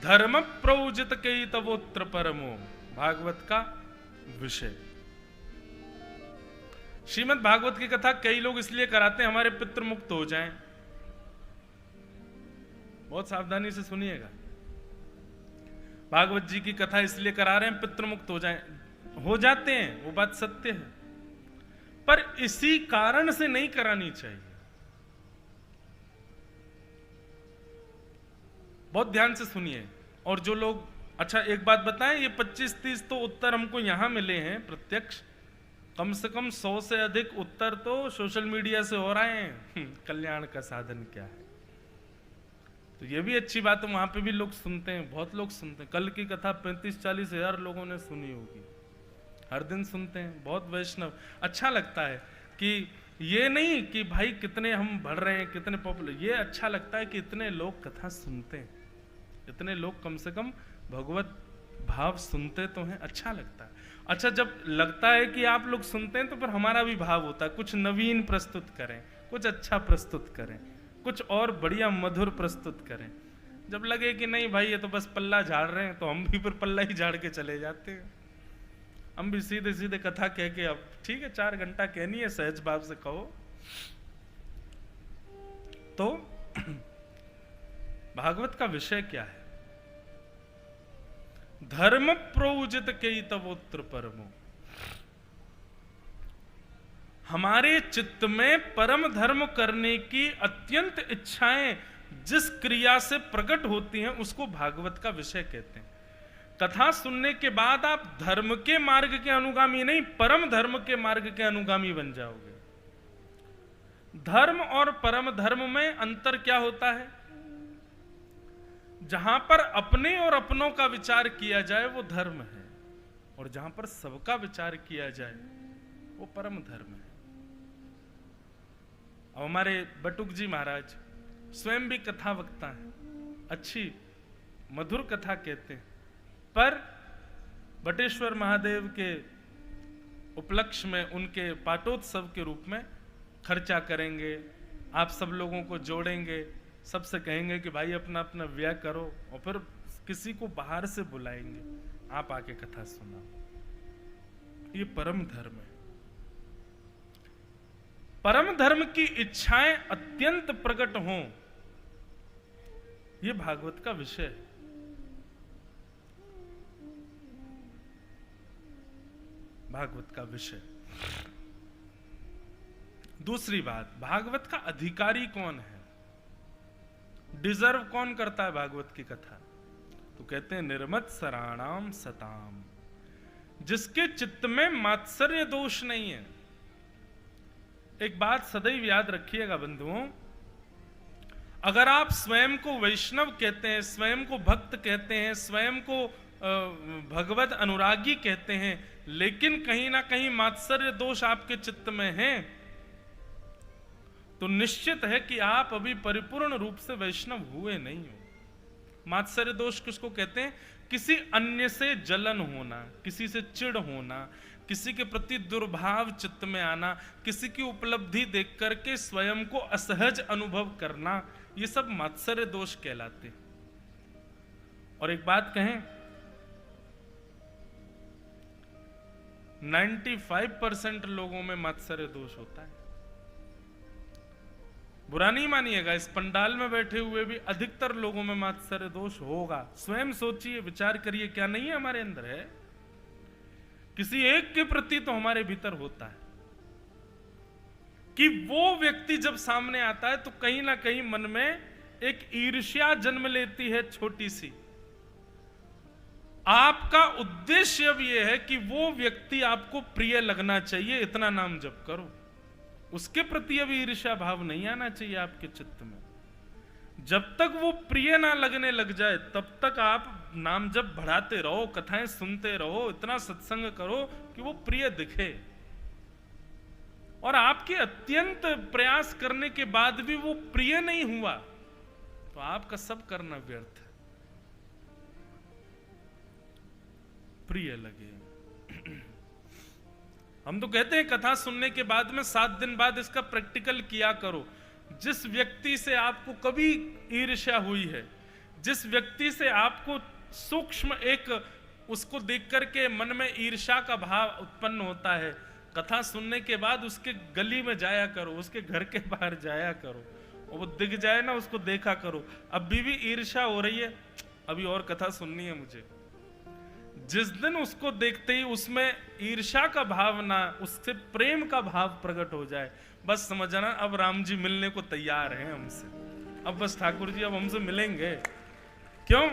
धर्म प्रौजित कई तवोत्र परमो, भागवत का विषय। श्रीमद् भागवत की कथा कई लोग इसलिए कराते हैं हमारे पितृ मुक्त हो जाएं। बहुत सावधानी से सुनिएगा। भागवत जी की कथा इसलिए करा रहे हैं पितृ मुक्त हो जाएं, हो जाते हैं, वो बात सत्य है, पर इसी कारण से नहीं करानी चाहिए। बहुत ध्यान से सुनिए। और जो लोग, अच्छा एक बात बताएं, ये 25-30 तो उत्तर हमको यहां मिले हैं प्रत्यक्ष, कम से कम 100 से अधिक उत्तर तो सोशल मीडिया से हो रहे हैं। कल्याण का साधन क्या है, तो ये भी अच्छी बात है, वहां पे भी लोग सुनते हैं, बहुत लोग सुनते हैं। कल की कथा 35-40 हजार लोगों ने सुनी होगी, हर दिन सुनते हैं, बहुत वैष्णव। अच्छा लगता है कि ये नहीं कि भाई कितने हम बढ़ रहे हैं, कितने पॉपुलर, ये अच्छा लगता है कि इतने लोग कथा सुनते हैं, इतने लोग कम से कम भगवत भाव सुनते तो हैं, अच्छा लगता है। अच्छा, जब लगता है कि आप लोग सुनते हैं तो फिर हमारा भी भाव होता है कुछ नवीन प्रस्तुत करें, कुछ अच्छा प्रस्तुत करें, कुछ और बढ़िया मधुर प्रस्तुत करें। जब लगे कि नहीं भाई ये तो बस पल्ला झाड़ रहे हैं, तो हम भी फिर पल्ला ही झाड़ के चले जाते हैं। हम भी सीधे सीधे कथा कह के, अब ठीक है 4 घंटा कहनी है, सहज भाव से कहो। तो भागवत का विषय क्या है? धर्म प्रोजित कई तवोत्र परमो। हमारे चित्त में परम धर्म करने की अत्यंत इच्छाएं जिस क्रिया से प्रकट होती हैं उसको भागवत का विषय कहते हैं। कथा सुनने के बाद आप धर्म के मार्ग के अनुगामी नहीं, परम धर्म के मार्ग के अनुगामी बन जाओगे। धर्म और परम धर्म में अंतर क्या होता है? जहां पर अपने और अपनों का विचार किया जाए वो धर्म है, और जहां पर सबका विचार किया जाए वो परम धर्म है। अब हमारे बटुक जी महाराज स्वयं भी कथा वक्ता है, अच्छी मधुर कथा कहते हैं, पर बटेश्वर महादेव के उपलक्ष्य में उनके पाटोत्सव के रूप में खर्चा करेंगे, आप सब लोगों को जोड़ेंगे, सबसे कहेंगे कि भाई अपना अपना व्यय करो, और फिर किसी को बाहर से बुलाएंगे, आप आके कथा सुनाओ। ये परम धर्म है। परम धर्म की इच्छाएं अत्यंत प्रकट हों, ये भागवत का विषय है। भागवत का विषय। दूसरी बात, भागवत का अधिकारी कौन है? डिजर्व कौन करता है भागवत की कथा? तो कहते हैं निर्मत्सराणाम सताम, जिसके चित्त में मात्सर्य दोष नहीं है। एक बात सदैव याद रखिएगा बंधुओं, अगर आप स्वयं को वैष्णव कहते हैं, स्वयं को भक्त कहते हैं, स्वयं को भगवत अनुरागी कहते हैं, लेकिन कहीं ना कहीं मात्सर्य दोष आपके चित्त में है, तो निश्चित है कि आप अभी परिपूर्ण रूप से वैष्णव हुए नहीं हो। मात्सर्य दोष किसको कहते हैं? किसी अन्य से जलन होना, किसी से चिढ़ होना, किसी के प्रति दुर्भाव चित्त में आना, किसी की उपलब्धि देख करके स्वयं को असहज अनुभव करना, ये सब मात्सर्य दोष कहलाते हैं। और एक बात कहें, 95% लोगों में मात्सर्य दोष होता है। बुरा नहीं मानिएगा, इस पंडाल में बैठे हुए भी अधिकतर लोगों में मात्सर्य दोष होगा। स्वयं सोचिए, विचार करिए, क्या नहीं है हमारे अंदर? है किसी एक के प्रति तो हमारे भीतर होता है कि वो व्यक्ति जब सामने आता है तो कहीं ना कहीं मन में एक ईर्ष्या जन्म लेती है, छोटी सी। आपका उद्देश्य अब यह है कि वो व्यक्ति आपको प्रिय लगना चाहिए, इतना नाम जप करो। उसके प्रति अभी ईर्ष्या भाव नहीं आना चाहिए आपके चित्त में। जब तक वो प्रिय ना लगने लग जाए तब तक आप नाम जप बढ़ाते रहो, कथाएं सुनते रहो, इतना सत्संग करो कि वो प्रिय दिखे। और आपके अत्यंत प्रयास करने के बाद भी वो प्रिय नहीं हुआ तो आपका सब करना व्यर्थ है। प्रिय लगे। हम तो कहते हैं कथा सुनने के बाद में 7 दिन बाद इसका प्रैक्टिकल किया करो। जिस व्यक्ति से आपको कभी ईर्ष्या हुई है, जिस व्यक्ति से आपको सूक्ष्म एक उसको देख करके मन में ईर्ष्या का भाव उत्पन्न होता है, कथा सुनने के बाद उसके गली में जाया करो, उसके घर के बाहर जाया करो, और वो दिख जाए ना उसको देखा करो। अभी भी ईर्ष्या हो रही है, अभी और कथा सुननी है मुझे। जिस दिन उसको देखते ही उसमें ईर्ष्या का भाव ना, उससे प्रेम का भाव प्रकट हो जाए, बस समझना अब राम जी मिलने को तैयार हैं हमसे, अब बस ठाकुर जी अब हमसे मिलेंगे। क्यों?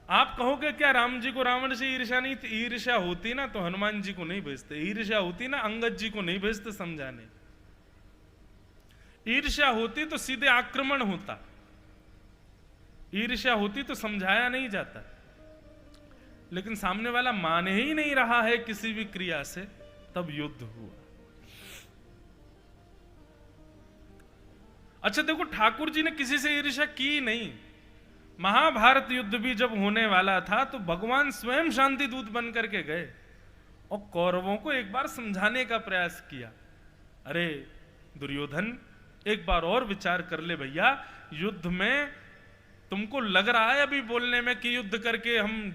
आप कहोगे क्या राम जी को रावण से ईर्ष्या नहीं थी? ईर्ष्या होती ना तो हनुमान जी को नहीं भेजते, ईर्ष्या होती ना अंगद जी को नहीं भेजते समझाने, ईर्ष्या होती तो सीधे आक्रमण होता, ईर्ष्या होती तो समझाया नहीं जाता। लेकिन सामने वाला मान ही नहीं रहा है किसी भी क्रिया से, तब युद्ध हुआ। अच्छा देखो, ठाकुर जी ने किसी से ईर्ष्या की नहीं। महाभारत युद्ध भी जब होने वाला था तो भगवान स्वयं शांति दूत बन करके गए और कौरवों को एक बार समझाने का प्रयास किया, अरे दुर्योधन एक बार और विचार कर ले भैया, युद्ध में तुमको लग रहा है अभी बोलने में कि युद्ध करके हम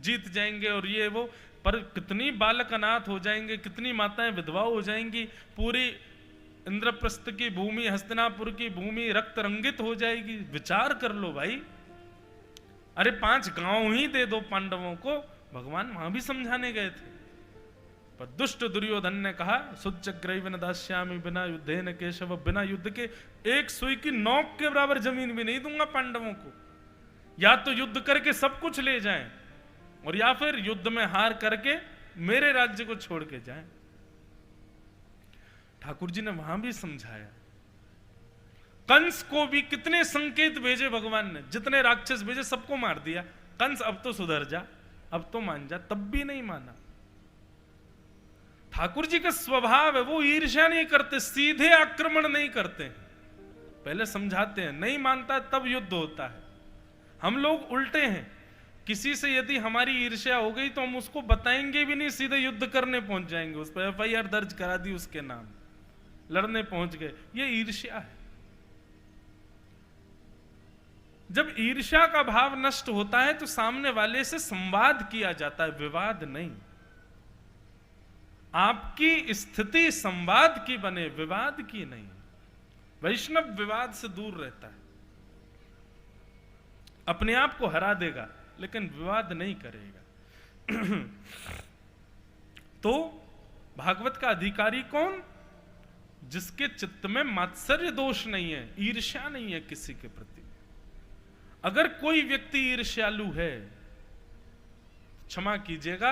जीत जाएंगे और ये वो, पर कितनी बालक अनाथ हो जाएंगे, कितनी माताएं विधवा हो जाएंगी, पूरी इंद्रप्रस्थ की भूमि, हस्तिनापुर की भूमि रक्त रंगित हो जाएगी, विचार कर लो भाई। अरे 5 गांव ही दे दो पांडवों को, भगवान वहां भी समझाने गए थे। पर दुष्ट दुर्योधन ने कहा, सुचग्रैव न दास्यामि बिना युद्धे न केशव, बिना युद्ध के एक सुई की नोक के बराबर जमीन भी नहीं दूंगा पांडवों को। या तो युद्ध करके सब कुछ ले जाएं और या फिर युद्ध में हार करके मेरे राज्य को छोड़ के जाएं। ठाकुर जी ने वहां भी समझाया। कंस को भी कितने संकेत भेजे भगवान ने, जितने राक्षस भेजे सबको मार दिया। कंस अब तो सुधर जा, अब तो मान जा, तब भी नहीं माना। ठाकुर जी का स्वभाव है, वो ईर्ष्या नहीं करते, सीधे आक्रमण नहीं करते, पहले समझाते हैं, नहीं मानता तब युद्ध होता है। हम लोग उल्टे हैं, किसी से यदि हमारी ईर्ष्या हो गई तो हम उसको बताएंगे भी नहीं, सीधे युद्ध करने पहुंच जाएंगे, उस पर FIR दर्ज करा दी उसके नाम, लड़ने पहुंच गए। ये ईर्ष्या है। जब ईर्ष्या का भाव नष्ट होता है तो सामने वाले से संवाद किया जाता है, विवाद नहीं। आपकी स्थिति संवाद की बने, विवाद की नहीं। वैष्णव विवाद से दूर रहता है, अपने आप को हरा देगा लेकिन विवाद नहीं करेगा। तो भागवत का अधिकारी कौन? जिसके चित्त में मात्सर्य दोष नहीं है, ईर्ष्या नहीं है किसी के प्रति। अगर कोई व्यक्ति ईर्ष्यालु है, क्षमा कीजिएगा,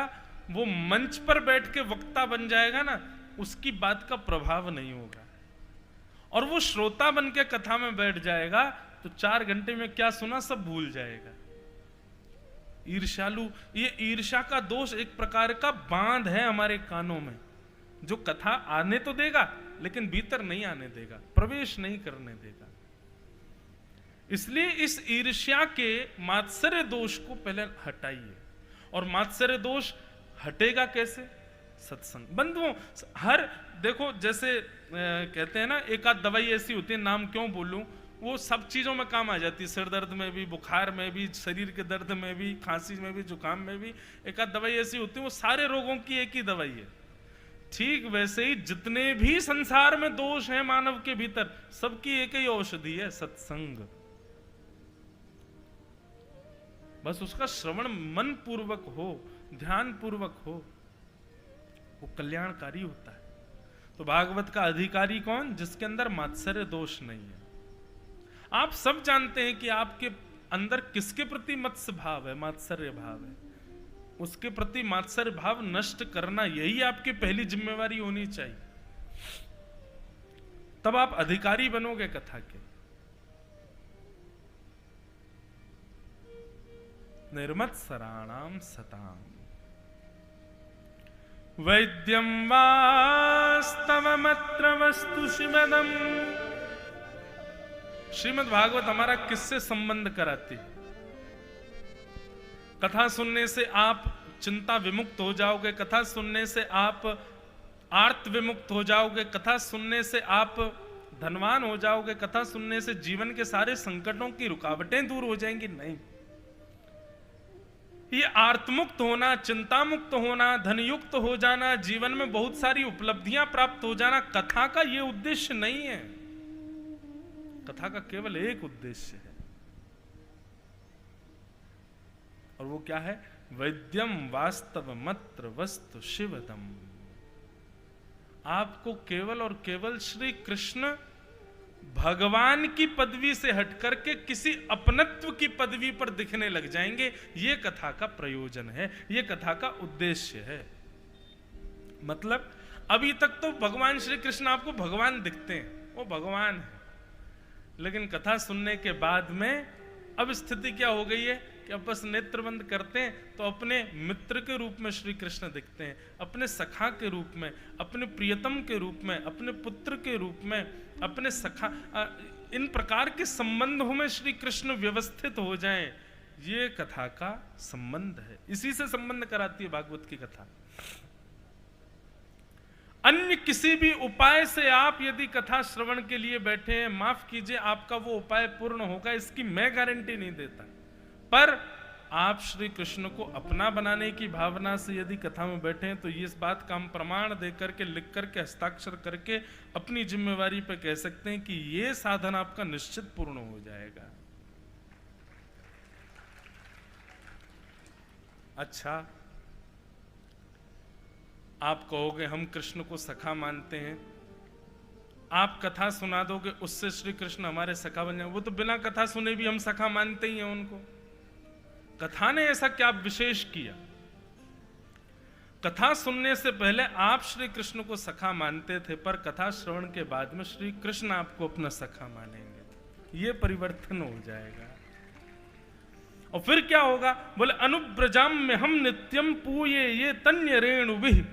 वो मंच पर बैठ के वक्ता बन जाएगा ना, उसकी बात का प्रभाव नहीं होगा। और वो श्रोता बन के कथा में बैठ जाएगा तो 4 घंटे में क्या सुना सब भूल जाएगा। ईर्ष्यालु, ये ईर्ष्या का दोष एक प्रकार का बांध है हमारे कानों में, जो कथा आने तो देगा लेकिन भीतर नहीं आने देगा, प्रवेश नहीं करने देगा। इसलिए इस ईर्ष्या के मात्सर्य दोष को पहले हटाइए। और मात्सर्य दोष हटेगा कैसे? सत्संग। बंधुओं, हर देखो जैसे कहते हैं ना, एक आध दवाई ऐसी होती है, नाम क्यों बोलूं, वो सब चीजों में काम आ जाती है, सिर दर्द में भी, बुखार में भी, शरीर के दर्द में भी, खांसी में भी, जुकाम में भी। एक आध दवाई ऐसी होती है, वो सारे रोगों की एक ही दवाई है। ठीक वैसे ही जितने भी संसार में दोष हैं मानव के भीतर, सबकी एक ही औषधि है, सत्संग। बस उसका श्रवण मन पूर्वक हो, ध्यान पूर्वक हो, वो कल्याणकारी होता है। तो भागवत का अधिकारी कौन? जिसके अंदर मात्सर्य दोष नहीं है। आप सब जानते हैं कि आपके अंदर किसके प्रति मत्स्य भाव है, मात्सर्य भाव है। उसके प्रति मात्सर्य भाव नष्ट करना, यही आपकी पहली जिम्मेवारी होनी चाहिए। तब आप अधिकारी बनोगे कथा के। निर्मत्सराणाम सताम वैद्यम वास्तवमत्र वस्तु श्रीमदम। श्रीमद् भागवत हमारा किससे संबंध कराती है? कथा सुनने से आप चिंता विमुक्त हो जाओगे, कथा सुनने से आप आर्त विमुक्त हो जाओगे, कथा सुनने से आप धनवान हो जाओगे, कथा सुनने से जीवन के सारे संकटों की रुकावटें दूर हो जाएंगी, नहीं। ये आर्तमुक्त होना, चिंता मुक्त होना, धनयुक्त हो जाना, जीवन में बहुत सारी उपलब्धियां प्राप्त हो जाना, कथा का ये उद्देश्य नहीं है। कथा का केवल एक उद्देश्य है, और वो क्या है? वैद्यम वास्तव मत्र वस्तु शिवदम। आपको केवल और केवल श्री कृष्ण भगवान की पदवी से हटकर के किसी अपनत्व की पदवी पर दिखने लग जाएंगे। ये कथा का प्रयोजन है, ये कथा का उद्देश्य है। मतलब अभी तक तो भगवान श्री कृष्ण आपको भगवान दिखते हैं, वो भगवान है, लेकिन कथा सुनने के बाद में अब स्थिति क्या हो गई है कि अब बस नेत्र बंद करते हैं तो अपने मित्र के रूप में श्री कृष्ण दिखते हैं, अपने सखा के रूप में, अपने प्रियतम के रूप में, अपने पुत्र के रूप में, अपने सखा, इन प्रकार के संबंधों में श्री कृष्ण व्यवस्थित हो जाएं। ये कथा का संबंध है, इसी से संबंध कराती है भागवत की कथा। अन्य किसी भी उपाय से आप यदि कथा श्रवण के लिए बैठे हैं, माफ कीजिए, आपका वो उपाय पूर्ण होगा इसकी मैं गारंटी नहीं देता, पर आप श्री कृष्ण को अपना बनाने की भावना से यदि कथा में बैठे हैं तो ये इस बात का हम प्रमाण दे करके, लिख करके, हस्ताक्षर करके अपनी जिम्मेवारी पे कह सकते हैं कि ये साधन आपका निश्चित पूर्ण हो जाएगा। अच्छा, आप कहोगे हम कृष्ण को सखा मानते हैं, आप कथा सुना दोगे उससे श्री कृष्ण हमारे सखा बन जाएंगे। वो तो बिना कथा सुने भी हम सखा मानते ही हैं उनको। कथा ने ऐसा क्या विशेष किया? कथा सुनने से पहले आप श्री कृष्ण को सखा मानते थे, पर कथा श्रवण के बाद में श्री कृष्ण आपको अपना सखा मानेंगे। ये परिवर्तन हो जाएगा। और फिर क्या होगा? बोले अनुब्रजाम में हम नित्यम पूये ये तन्य रेणु विह।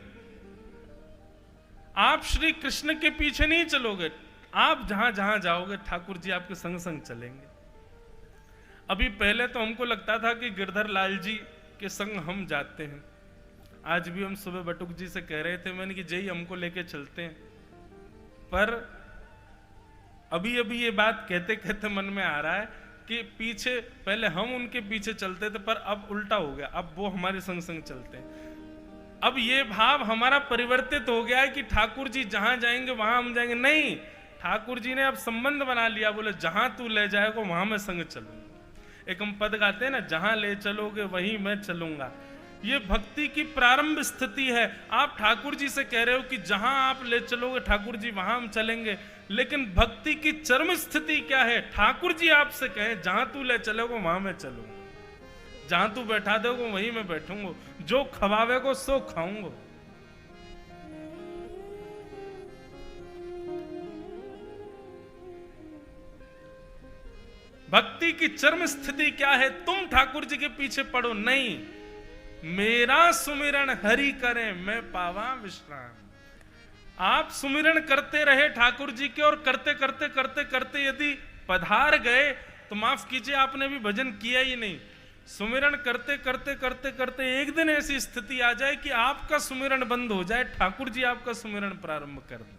आप श्री कृष्ण के पीछे नहीं चलोगे, आप जहां जहां जाओगे ठाकुर जी आपके संग संग चलेंगे। अभी पहले तो हमको लगता था कि गिरधर लाल जी के संग हम जाते हैं। आज भी हम सुबह बटुक जी से कह रहे थे, मैंने कि जय हमको लेके चलते हैं, पर अभी अभी ये बात कहते कहते मन में आ रहा है कि पीछे पहले हम उनके पीछे चलते थे, पर अब उल्टा हो गया, अब वो हमारे संग संग चलते हैं। अब ये भाव हमारा परिवर्तित हो गया है कि ठाकुर जी जहां जाएंगे वहां हम जाएंगे। नहीं, ठाकुर जी ने अब संबंध बना लिया, बोले जहां तू ले जाएगा वहां मैं संग चलूंगा। एक हम पद गाते हैं ना, जहां ले चलोगे वहीं मैं चलूंगा। ये भक्ति की प्रारंभ स्थिति है। आप ठाकुर जी से कह रहे हो कि जहां आप ले चलोगे ठाकुर जी वहां हम चलेंगे, लेकिन भक्ति की चरम स्थिति क्या है? ठाकुर जी आपसे कहें जहां तू ले चलोगे वहां मैं चलूंगा, जहां तू बैठा दोगे वहीं मैं बैठूंगा, जो खवावे को सो खाऊंगा। भक्ति की चरम स्थिति क्या है? तुम ठाकुर जी के पीछे पड़ो नहीं, मेरा सुमिरन हरि करे मैं पावा विश्राम। आप सुमिरन करते रहे ठाकुर जी के, और करते करते करते करते यदि पधार गए तो माफ कीजिए आपने भी भजन किया ही नहीं। सुमिरन करते करते करते करते एक दिन ऐसी स्थिति आ जाए कि आपका सुमिरन बंद हो जाए, ठाकुर जी आपका सुमिरन प्रारंभ कर दें।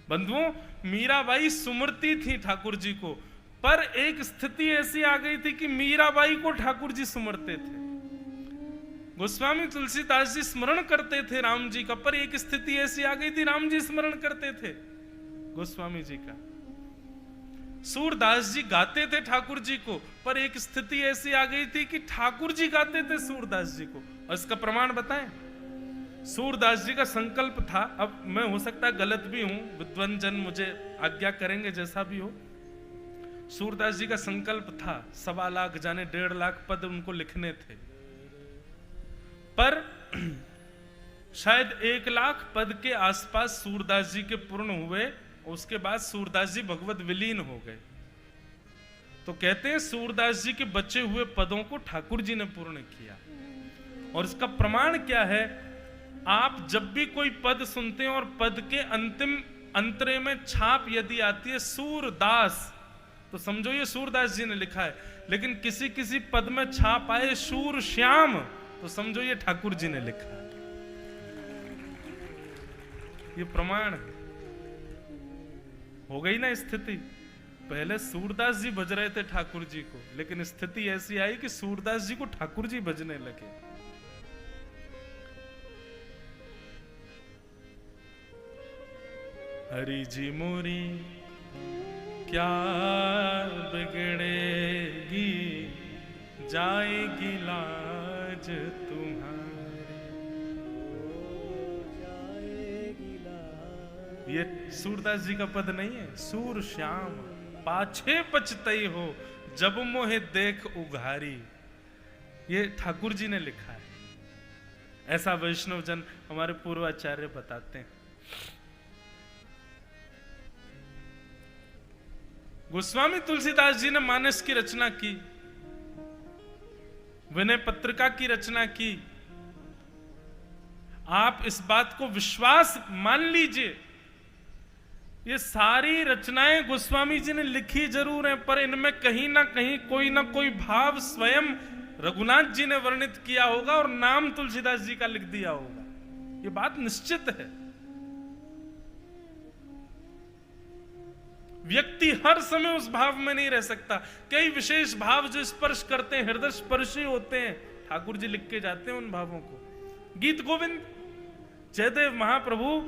बंधुओं, मीराबाई सुमरती थी ठाकुर जी को, पर एक स्थिति ऐसी आ गई थी कि मीराबाई को ठाकुर जी सुमरते थे। गोस्वामी तुलसीदास जी स्मरण करते थे राम जी का, पर एक स्थिति ऐसी आ गई थी राम जी स्मरण करते थे गोस्वामी जी का। सूरदास जी गाते थे ठाकुर जी को, पर एक स्थिति ऐसी आ गई थी कि ठाकुर जी गाते थे सूरदास जी को। और इसका प्रमाण बताएं, सूरदास जी का संकल्प था, अब मैं हो सकता है गलत भी हूं, विद्वान जन मुझे आज्ञा करेंगे जैसा भी हो। सूरदास जी का संकल्प था 1.25 लाख जाने 1.5 लाख पद उनको लिखने थे, पर शायद 1 लाख पद के आसपास सूरदास जी के पूर्ण हुए। उसके बाद सूरदास जी भगवत विलीन हो गए। तो कहते हैं सूरदास जी के बचे हुए पदों को ठाकुर जी ने पूर्ण किया। और इसका प्रमाण क्या है? आप जब भी कोई पद सुनते हैं और पद के अंतिम अंतरे में छाप यदि आती है सूरदास, तो समझो ये सूरदास जी ने लिखा है। लेकिन किसी किसी पद में छाप आए सूर श्याम, तो समझो ये ठाकुर जी ने लिखा है। ये प्रमाण है। हो गई ना स्थिति। पहले सूरदास जी भज रहे थे ठाकुर जी को, लेकिन स्थिति ऐसी आई कि सूरदास जी को ठाकुर जी भजने लगे। हरि जी मोरी क्या बिगड़ेगी, जाएगी लाज तुम्हारी। ये सूरदास जी का पद नहीं है। सूर श्याम पाछे पछतई हो, जब मोहे देख उघारी। ये ठाकुर जी ने लिखा है। ऐसा वैष्णव जन हमारे पूर्वाचार्य बताते हैं। गोस्वामी तुलसीदास जी ने मानस की रचना की, विनय पत्रिका की रचना की। आप इस बात को विश्वास मान लीजिए, ये सारी रचनाएं गोस्वामी जी ने लिखी जरूर हैं, पर इनमें कहीं ना कहीं कोई ना कोई भाव स्वयं रघुनाथ जी ने वर्णित किया होगा और नाम तुलसीदास जी का लिख दिया होगा। ये बात निश्चित है। व्यक्ति हर समय उस भाव में नहीं रह सकता। कई विशेष भाव जो स्पर्श करते हैं, हृदय स्पर्शी होते हैं, ठाकुर जी लिख के जाते हैं उन भावों को। गीत गोविंद जयदेव महाप्रभु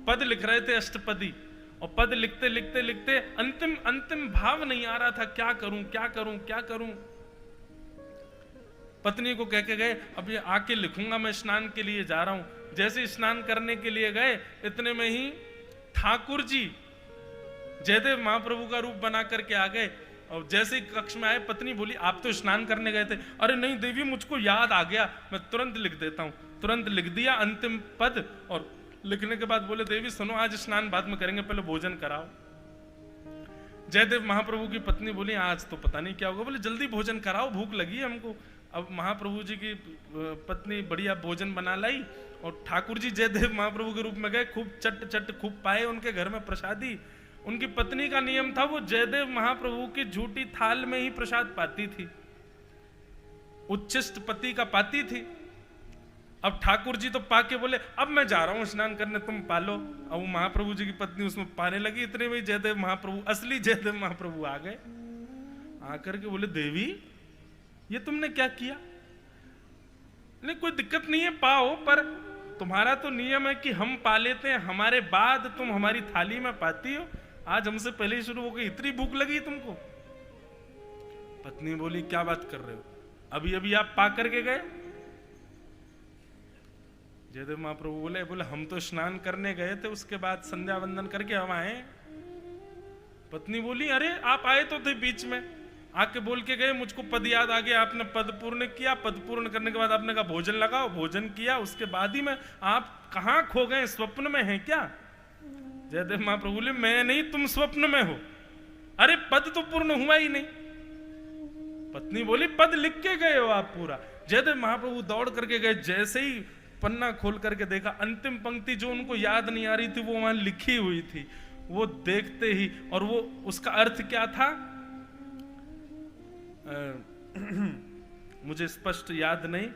पद लिख रहे थे अष्टपदी, और पद लिखते लिखते लिखते अंतिम भाव नहीं आ रहा था। क्या करूं क्या करूं क्या करूं। पत्नी को कह के गए, अब ये आके लिखूंगा, मैं स्नान के लिए जा रहा हूं। जैसे स्नान करने के लिए गए, इतने में ही ठाकुर जी जयदेव महाप्रभु का रूप बना करके आ गए। और जैसे ही कक्ष में आए, पत्नी बोली, आप तो स्नान करने गए थे। अरे नहीं देवी, मुझको याद आ गया, मैं तुरंत लिख देता हूं। तुरंत लिख दिया अंतिम पद, और लिखने के बाद बोले, देवी सुनो, आज स्नान बाद में करेंगे, पहले भोजन कराओ। जयदेव महाप्रभु की पत्नी बोली, आज तो पता नहीं क्या होगा। बोले जल्दी भोजन कराओ, भूख लगी है हमको। अब महाप्रभु जी की पत्नी बढ़िया भोजन बना लाई, और ठाकुर जी जयदेव महाप्रभु के रूप में गए, खूब चट खूब पाए उनके घर में प्रसादी। उनकी पत्नी का नियम था, वो जयदेव महाप्रभु की झूठी थाल में ही प्रसाद पाती थी, उच्छिष्ट पति का पाती थी। अब ठाकुर जी तो पाके बोले, अब मैं जा रहा हूं स्नान करने, तुम पालो। अब वो महाप्रभु जी की पत्नी उसमें पाने लगी। इतने में जयदेव महाप्रभु, असली जयदेव महाप्रभु आ गए। आकर के बोले, देवी ये तुमने क्या किया? नहीं कोई दिक्कत नहीं है, पाओ, पर तुम्हारा तो नियम है कि हम पा लेते हैं, हमारे बाद तुम हमारी थाली में पाती हो। आज हमसे पहले ही शुरू हो गई, इतनी भूख लगी तुमको? पत्नी बोली, क्या बात कर रहे हो, अभी अभी आप पा करके गए? जयदेव महाप्रभु बोले हम तो स्नान करने गए थे, उसके बाद संध्या वंदन करके हम आए। पत्नी बोली, अरे आप आए तो थे बीच में, आके बोल के गए, मुझको पद याद आ गया, आपने पद पूर्ण किया। पद पूर्ण करने के बाद आपने कहा भोजन लगाओ, भोजन किया, उसके बाद ही में आप कहां खो गए, स्वप्न में हैं क्या? जयदेव महाप्रभु बोले, मैं नहीं, तुम स्वप्न में हो। अरे पद तो पूर्ण हुआ ही नहीं। पत्नी बोली, पद लिख के गए हो आप पूरा। जयदेव महाप्रभु दौड़ करके गए, जैसे ही पन्ना खोल करके देखा, अंतिम पंक्ति जो उनको याद नहीं आ रही थी वो वहां लिखी हुई थी। वो देखते ही, और वो उसका अर्थ क्या था मुझे स्पष्ट याद नहीं,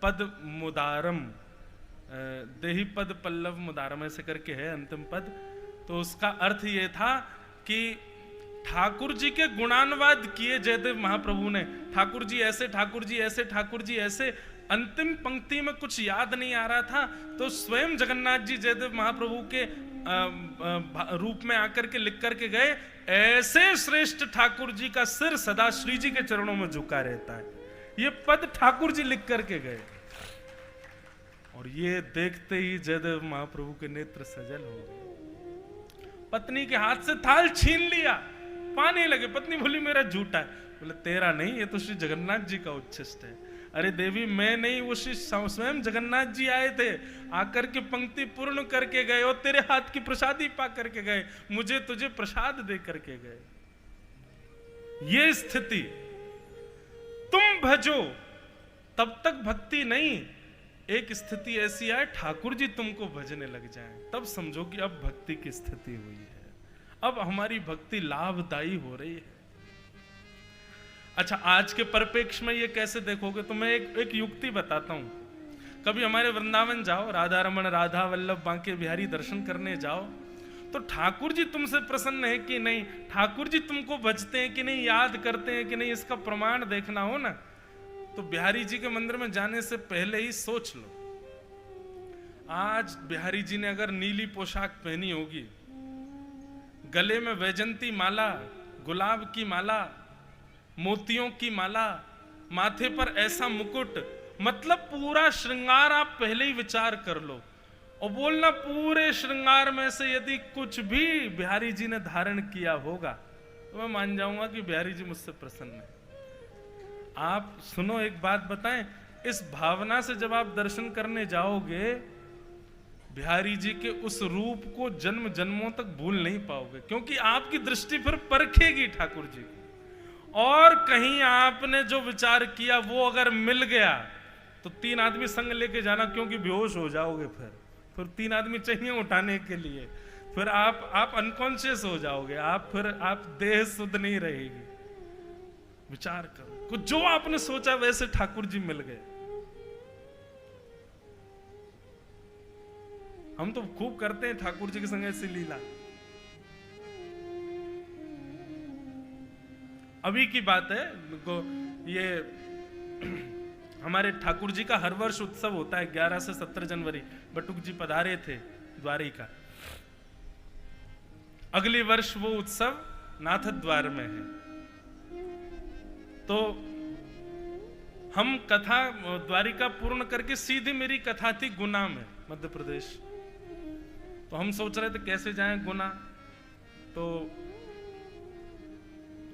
पद मुदारम, देही पद पल्लव मुदारम ऐसे करके है अंतिम पद। तो उसका अर्थ ये था कि ठाकुर जी के गुणानुवाद किए जयदेव महाप्रभु ने, ठाकुर जी ऐसे, ठाकुर जी ऐसे, ठाकुर जी ऐसे। अंतिम पंक्ति में कुछ याद नहीं आ रहा था, तो स्वयं जगन्नाथ जी जयदेव महाप्रभु के रूप में आकर के लिख करके गए, ऐसे श्रेष्ठ ठाकुर जी का सिर सदा श्री जी के चरणों में झुका रहता है। ये पद ठाकुर जी लिख करके गए, और ये देखते ही जयदेव महाप्रभु के नेत्र सजल हो गए। पत्नी के हाथ से थाल छीन लिया, पाने लगे। पत्नी बोली, मेरा झूठा है। बोले, तेरा नहीं, ये तो श्री जगन्नाथ जी का उच्छिष्ट है। अरे देवी, मैं नहीं, वो श्री स्वयं जगन्नाथ जी आए थे, आकर के पंक्ति पूर्ण करके गए, और तेरे हाथ की प्रसादी पा करके गए, मुझे तुझे प्रसाद दे करके गए। ये स्थिति, तुम भजो तब तक भक्ति नहीं, एक स्थिति ऐसी आए ठाकुर जी तुमको भजने लग जाएं, तब समझो कि अब भक्ति की स्थिति हुई है, अब हमारी भक्ति लाभदायी हो रही है। अच्छा, आज के परिप्रेक्ष्य में ये कैसे देखोगे, तो मैं एक युक्ति बताता हूं। कभी हमारे वृंदावन जाओ, राधा रमन, राधा वल्लभ, बांके बिहारी दर्शन करने जाओ, तो ठाकुर जी तुमसे प्रसन्न है कि नहीं, ठाकुर जी तुमको भजते हैं कि नहीं, याद करते हैं कि नहीं, इसका प्रमाण देखना हो ना, तो बिहारी जी के मंदिर में जाने से पहले ही सोच लो। आज बिहारी जी ने अगर नीली पोशाक पहनी होगी, गले में वैजंती माला, गुलाब की माला, मोतियों की माला, माथे पर ऐसा मुकुट, मतलब पूरा श्रृंगार आप पहले ही विचार कर लो और बोलना पूरे श्रृंगार में से यदि कुछ भी बिहारी जी ने धारण किया होगा तो मैं मान जाऊंगा कि बिहारी जी मुझसे प्रसन्न है। आप सुनो, एक बात बताएं, इस भावना से जब आप दर्शन करने जाओगे, बिहारी जी के उस रूप को जन्म जन्मों तक भूल नहीं पाओगे, क्योंकि आपकी दृष्टि फिर परखेगी ठाकुर जी को। और कहीं आपने जो विचार किया वो अगर मिल गया तो 3 आदमी संग लेके जाना, क्योंकि बेहोश हो जाओगे। फिर 3 आदमी चाहिए उठाने के लिए, फिर आप अनकॉन्शियस हो जाओगे, आप देह शुद्ध नहीं रहेगी। विचार करो, कुछ जो आपने सोचा वैसे ठाकुर जी मिल गए। हम तो खूब करते हैं ठाकुर जी के संग ऐसी लीला। अभी की बात है, ये हमारे ठाकुर जी का हर वर्ष उत्सव होता है 11 से 17 जनवरी। बटुक जी पधारे थे द्वारिका। अगले वर्ष वो उत्सव नाथ द्वार में है। तो हम कथा द्वारिका पूर्ण करके सीधी मेरी कथा थी गुना में, मध्य प्रदेश। तो हम सोच रहे थे कैसे जाएं गुना, तो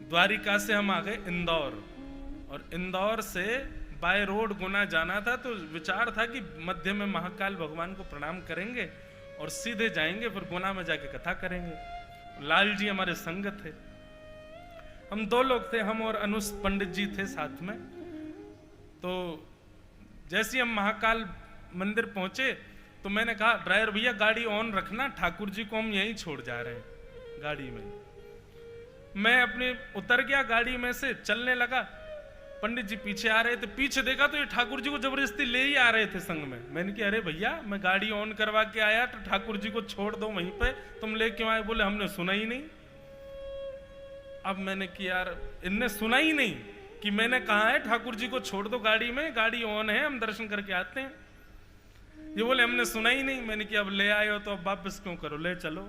द्वारिका से हम आ गए इंदौर, और इंदौर से बाय रोड गुना जाना था। तो विचार था कि मध्य में महाकाल भगवान को प्रणाम करेंगे और सीधे जाएंगे, फिर गुना में जाके कथा करेंगे। लाल जी हमारे संग थे, हम 2 लोग थे, हम और अनुस पंडित जी थे साथ में। तो जैसे ही हम महाकाल मंदिर पहुंचे तो मैंने कहा, ड्राइवर भैया गाड़ी ऑन रखना, ठाकुर जी को हम यहीं छोड़ जा रहे हैं गाड़ी में। मैं अपने उतर गया गाड़ी में से, चलने लगा। पंडित जी पीछे आ रहे थे, पीछे देखा तो ये ठाकुर जी को जबरदस्ती ले ही आ रहे थे संग में। मैंने कहा, अरे भैया मैं गाड़ी ऑन करवा के आया, तो ठाकुर जी को छोड़ दो वहीं पे, तुम ले क्यों आए? बोले हमने सुना ही नहीं। अब मैंने किया, यार इनने सुना ही नहीं कि मैंने कहा है ठाकुर जी को छोड़ दो गाड़ी में, गाड़ी ऑन है, हम दर्शन करके आते हैं। ये बोले हमने सुना ही नहीं। मैंने किया, अब ले आए हो तो अब वापस क्यों करो, ले चलो।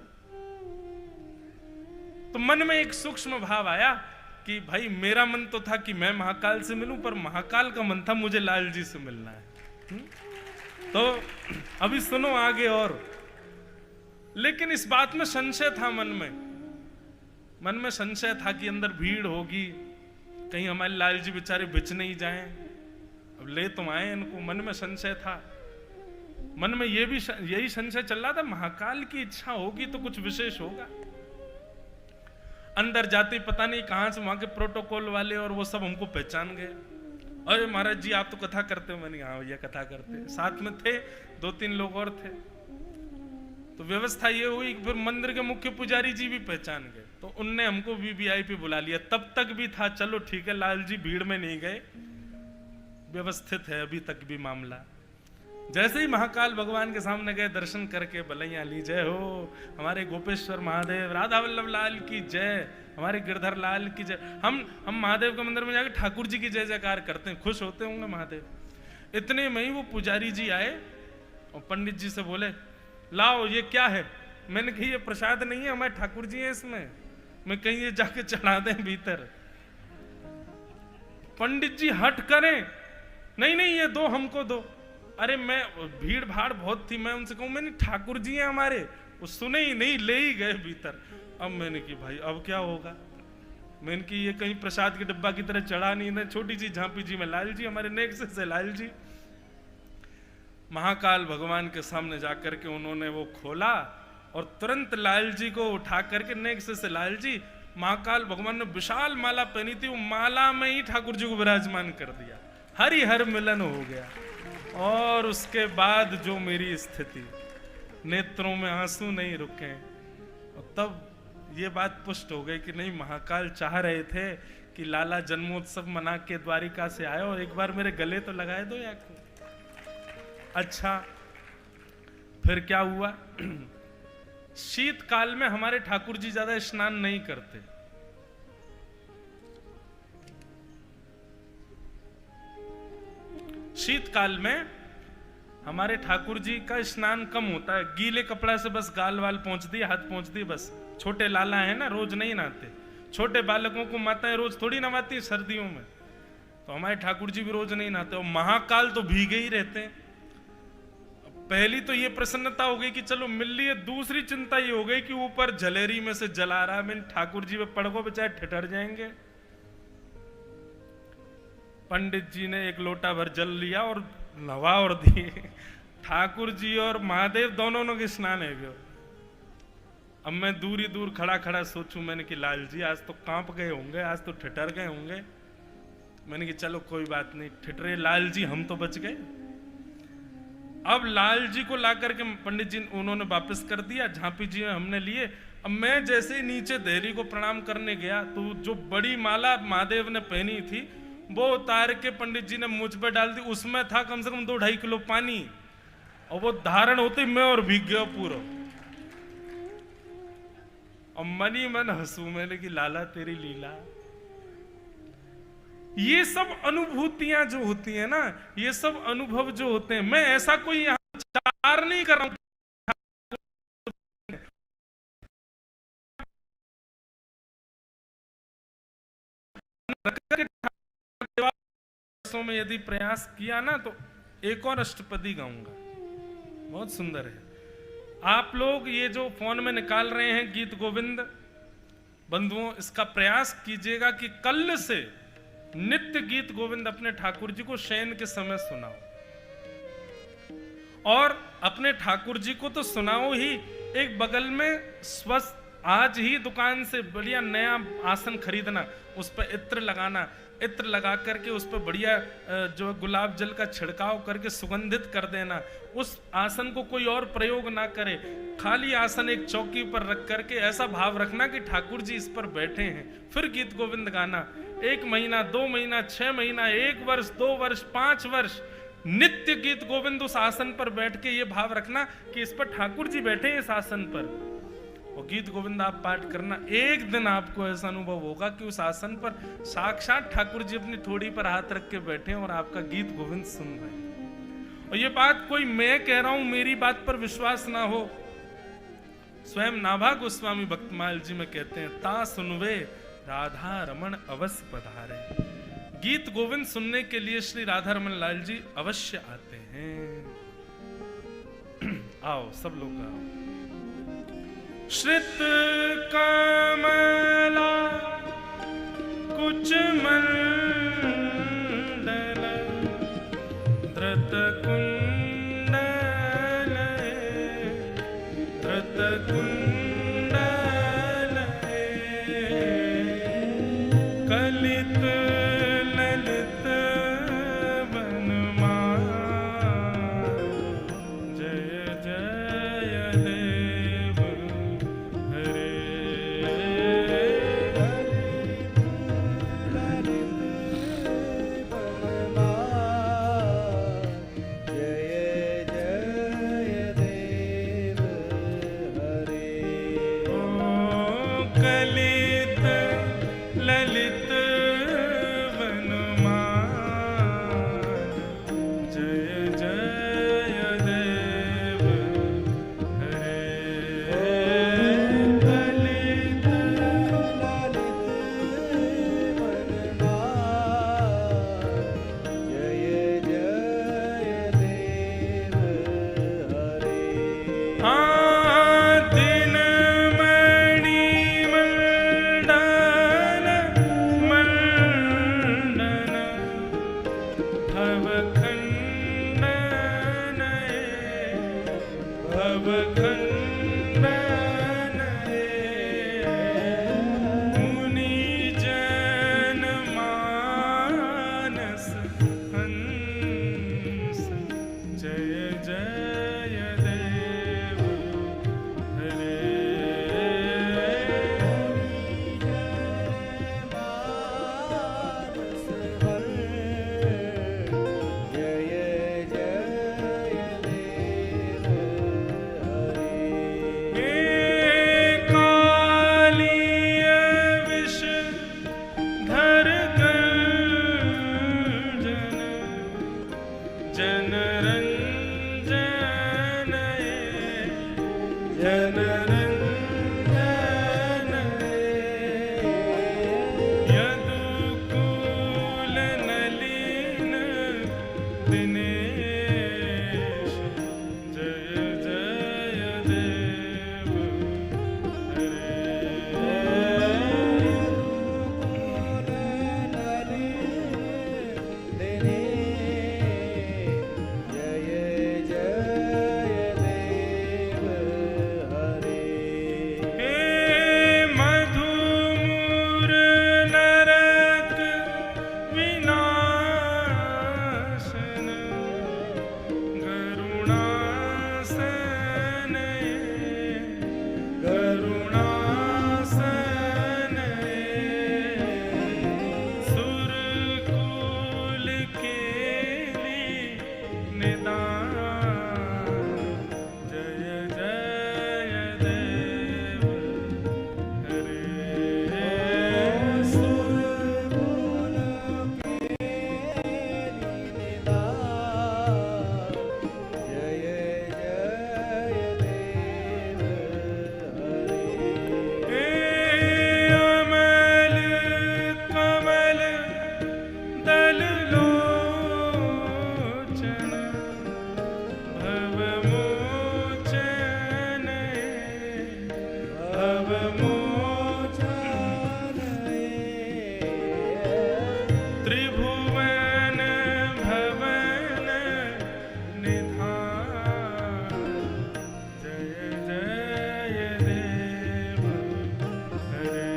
तो मन में एक सूक्ष्म भाव आया कि भाई मेरा मन तो था कि मैं महाकाल से मिलूं, पर महाकाल का मन था मुझे लाल जी से मिलना है। तो अभी सुनो आगे और। लेकिन इस बात में संशय था, मन में संशय था कि अंदर भीड़ होगी, कहीं हमारे लाल जी बेचारे बिच नहीं जाएं। अब ले तुम आए इनको, मन में संशय था। मन में यही संशय चल रहा था, महाकाल की इच्छा होगी तो कुछ विशेष होगा। अंदर जाते पता नहीं कहां से वहां के प्रोटोकॉल वाले और वो सब हमको पहचान गए। अरे महाराज जी आप तो कथा करते हो। मैंने हाँ भैया कथा करते। साथ में थे 2-3 लोग और थे। तो व्यवस्था ये हुई कि फिर मंदिर के मुख्य पुजारी जी भी पहचान गए, तो उनने हमको वीवीआईपी बुला लिया। तब तक भी था चलो ठीक है, लाल जी भीड़ में नहीं गए, व्यवस्थित है अभी तक भी मामला। जैसे ही महाकाल भगवान के सामने गए, दर्शन करके बलैया ली, जय हो हमारे गोपेश्वर महादेव, राधा वल्लभ लाल की जय, हमारे गिरधर लाल की जय। हम महादेव के मंदिर में जाकर ठाकुर जी की जय जयकार करते हैं, खुश होते होंगे महादेव। इतने में ही वो पुजारी जी आए और पंडित जी से बोले, लाओ ये क्या है? मैंने कही ये प्रसाद नहीं है, हमारे ठाकुर जी है इसमें, मैं कहीं ये जाके चढ़ा दें भीतर। पंडित जी हट करें, नहीं नहीं ये दो, हमको दो। अरे मैं भीड़ भाड़ बहुत थी, मैं उनसे कहूं मैंने ठाकुर जी हैं हमारे, वो सुने ही नहीं, ले ही गए भीतर। अब मैंने की भाई अब क्या होगा, मैंने की ये कहीं प्रसाद के डिब्बा की तरह चढ़ा नहीं था, छोटी सी झांपी जी में लाल जी, हमारे नेक्स्ट से लाल जी। महाकाल भगवान के सामने जाकर के उन्होंने वो खोला और तुरंत लाल जी को उठा करके नेक्स्ट से लाल जी, महाकाल भगवान ने विशाल माला पहनी थी, वो माला में ही ठाकुर जी को विराजमान कर दिया, हरि हर मिलन हो गया। और उसके बाद जो मेरी स्थिति, नेत्रों में आंसू नहीं रुके। और तब ये बात पुष्ट हो गई कि नहीं, महाकाल चाह रहे थे कि लाला जन्मोत्सव मना के द्वारिका से आए और एक बार मेरे गले तो लगाए दो या को। अच्छा फिर क्या हुआ, शीतकाल में हमारे ठाकुर जी ज्यादा स्नान नहीं करते। शीतकाल में हमारे ठाकुर जी का स्नान कम होता है, गीले कपड़ा से बस गाल वाल पहुंच दिए, हाथ पहुंच दिए बस। छोटे लाला है ना, रोज नहीं नहाते। छोटे बालकों को माताएं रोज थोड़ी नहवाती सर्दियों में, तो हमारे ठाकुर जी भी रोज नहीं नहाते। और महाकाल तो भीगे ही रहते हैं। पहली तो ये प्रसन्नता हो गई कि चलो मिल लिए, दूसरी चिंता ये हो गई कि ऊपर जलेरी में से जला रहा, मैं ठाकुर जी पे पड़गो बेचारे ठिठर जाएंगे। पंडित जी ने एक लोटा भर जल लिया और नवा और दिए। ठाकुर जी और महादेव दोनों के स्नान है गयो। अब मैं दूर ही दूर खड़ा खड़ा सोचूं, मैंने कि लाल जी आज तो कांप गए होंगे, आज तो ठिठर गए होंगे। मैंने कि चलो कोई बात नहीं, ठिठरे लाल जी, हम तो बच गए। अब लाल जी को ला करके पंडित जी उन्होंने वापस कर दिया, झांपी जी हमने लिए। अब मैं जैसे ही नीचे देहरी को प्रणाम करने गया तो जो बड़ी माला महादेव ने पहनी थी वो उतार के पंडित जी ने मुझ पे डाल दी। उसमें था कम से कम 2-2.5 किलो पानी, और वो धारण होते मैं और भीग गया पूरा। और मन ही मन हंसू, मैंने कि लाला तेरी लीला। ये सब अनुभूतियां जो होती है ना, ये सब अनुभव जो होते हैं, मैं ऐसा कोई यहां चार नहीं कर रहा हूं में यदि प्रयास किया ना तो एक और अष्टपदी गाऊंगा, बहुत सुंदर है। आप लोग ये जो फोन में निकाल रहे हैं गीत गोविंद बंधुओं, इसका प्रयास कीजिएगा कि कल से नित्य गीत गोविंद अपने ठाकुर जी को शयन के समय सुनाओ। और अपने ठाकुर जी को तो सुनाओ ही, एक बगल में स्वस्थ आज ही दुकान से बढ़िया नया आसन खरीदना, उस पर इत्र लगाना, इत्र लगा करके उस पर बढ़िया जो गुलाब जल का छिड़काव करके सुगंधित कर देना। उस आसन को कोई और प्रयोग ना करे, खाली आसन एक चौकी पर रख करके ऐसा भाव रखना कि ठाकुर जी इस पर बैठे हैं। फिर गीत गोविंद गाना 1 महीना 2 महीना 6 महीना 1 वर्ष 2 वर्ष 5 वर्ष नित्य गीत गोविंद उस आसन पर बैठ के ये भाव रखना कि इस पर ठाकुर जी बैठे हैं इस आसन पर। और गीत गोविंद आप पाठ करना, एक दिन आपको ऐसा अनुभव होगा कि उस आसन पर साक्षात ठाकुर जी अपनी ठोड़ी पर हाथ रख के बैठे और आपका गीत गोविंद सुन रहे हैं। और ये बात कोई मैं कह रहा हूं, मेरी बात पर विश्वास ना हो, स्वयं नाभा गोस्वामी भक्तमाल जी में कहते हैं, ता सुनवे राधा रमन अवश्य पधारे। गीत गोविंद सुनने के लिए श्री राधा रमन लाल जी अवश्य आते हैं। आओ सब लोग आओ। श्रित कमला कुच मंडल धृत कुंडल धृत कुंडल कलित ललित वनमाल जय जय देव ललित त्रिभुवन भवन निधान, जय जय देव हरे।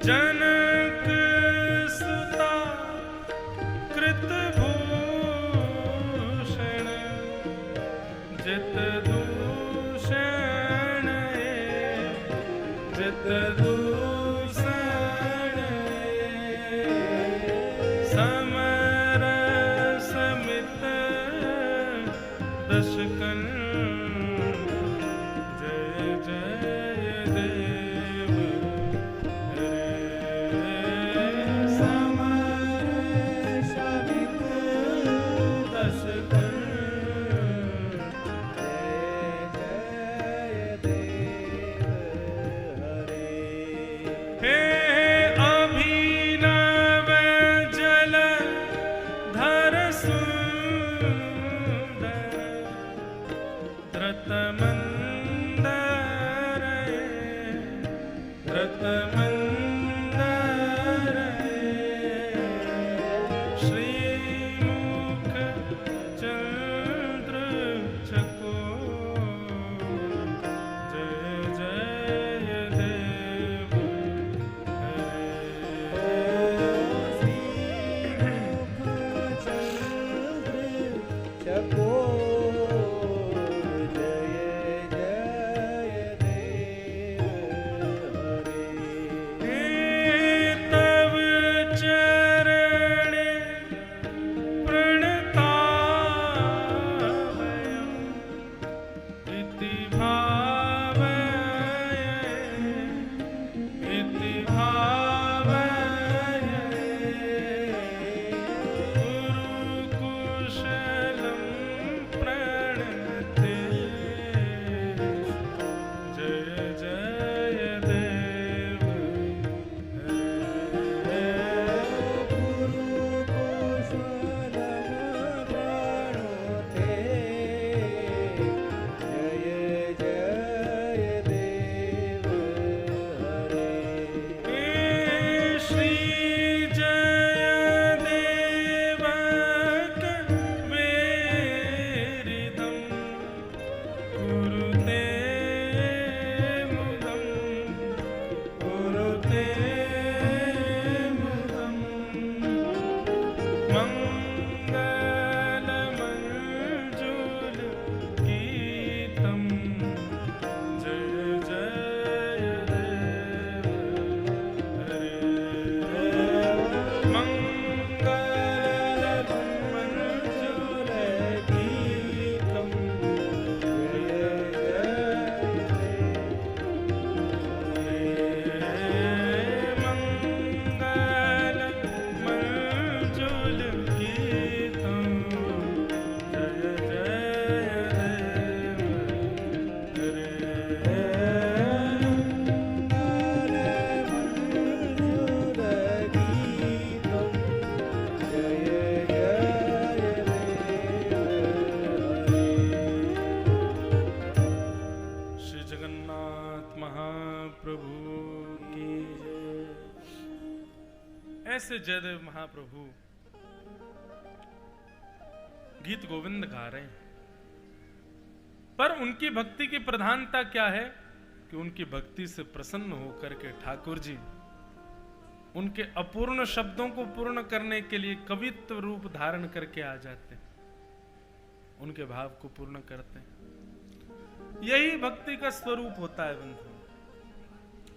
जनक सुता कृत भूषण, जित दूषण जित दूषण, समर समित दशकन, जय जय देव ऐसे जयदेव महाप्रभु गीत गोविंद गा रहे हैं, पर उनकी भक्ति की प्रधानता क्या है कि उनकी भक्ति से प्रसन्न होकर के ठाकुर जी उनके अपूर्ण शब्दों को पूर्ण करने के लिए कवित्व रूप धारण करके आ जाते हैं, उनके भाव को पूर्ण करते हैं। यही भक्ति का स्वरूप होता है बंधु,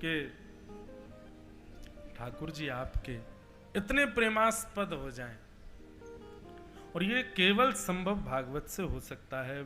कि ठाकुर जी आपके इतने प्रेमास्पद हो जाएं, और ये केवल संभव भागवत से हो सकता है।